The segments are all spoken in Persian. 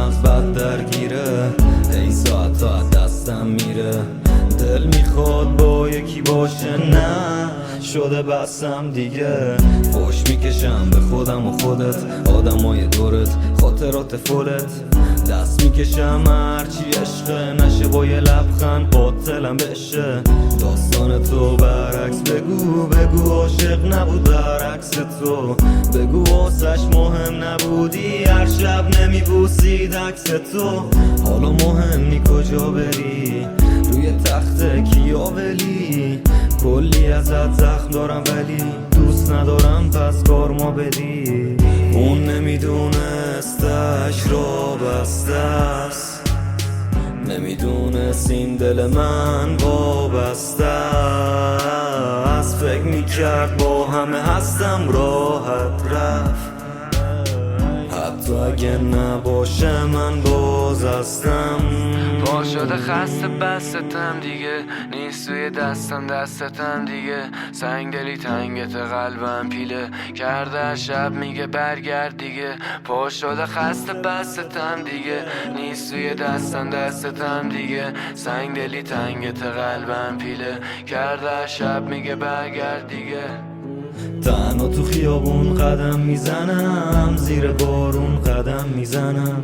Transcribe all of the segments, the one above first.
مغز بد درگیره، ای ساعت تا دستم میره. دل میخواد با یکی باشه، نه شده بسم دیگه. فوش میکشم به خودم و خودت، آدمای دورت، خاطرات فولت. دست میکشم هرچی عشقه نشه، با یه لبخند قاتلم بشه. داستان تو برعکس بگو، بگو عاشق نبود برعکس تو. بگو واسش مهم نبودی، هر شب نمیبوسید عکس تو. حالا مهم نی کجا بری، روی تخت کیاولی. کلی ازت زخم دارم ولی دوست ندارم پس کار ما بدی. اون نمیدونستش را بسته است، نمیدونست این دل من وابسته است. فکر میکرد با همه هستم راحت رفت، حتی اگه نباشه من باز هستم. با شده خسته بستم دیگه، نیست توی دستتم دیگه. سنگ دلی تنگت قلبم پیله کرده، شب میگه برگرد دیگه. پا شده خسته بستم دیگه، نیست توی دستتم دیگه. سنگ دلی تنگت قلبم پیله کرده، شب میگه برگرد دیگه. تنها تو خیابون قدم میزنم، زیر بارون قدم میزنم.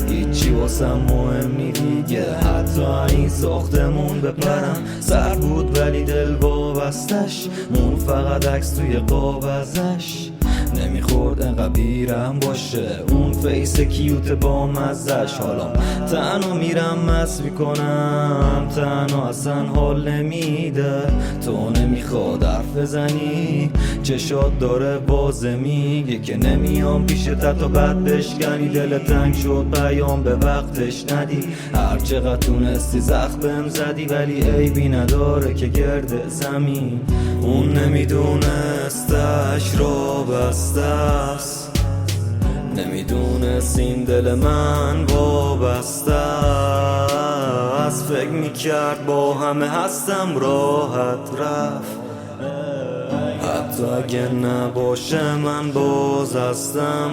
هیچی واسم مهم نی دیگه، حتی این ساختمون بپرم. سر بود ولی دل وابستش، مون فقط عکس توی قاب ازش. نمیخورد انقدر بیرم باشه، اون فیس کیوت با مزش. حالا تنها میرم مست میکنم، تنها اصلا حال نمیده. تو نمیخواد حرف بزنی، چشات داره بازه میگه که نمیام پیشت تا بعد بشکنی. دل تنگ شد پیام به وقتش ندی، هر چقدر تونستی زخم زدی ولی عیبی نداره که گرد زمین. اون نمیدونستش را بسته است، نمیدونست این دل من وابسته است. فکر میکرد با همه هستم راحت رفت، حتی اگه نباشه من باز هستم.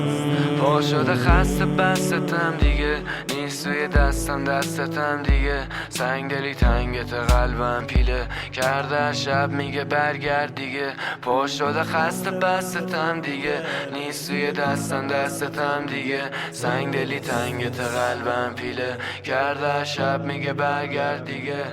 پا شده خسته بستم دیگه، نیست توی دستتم دیگه. سنگ دلی تنگت قلبم پیله کرده، شب میگه برگرد دیگه. پا شده خسته بستم دیگه، نیست توی دستتم دیگه. سنگ دلی تنگت قلبم پیله کرده، شب میگه برگرد دیگه.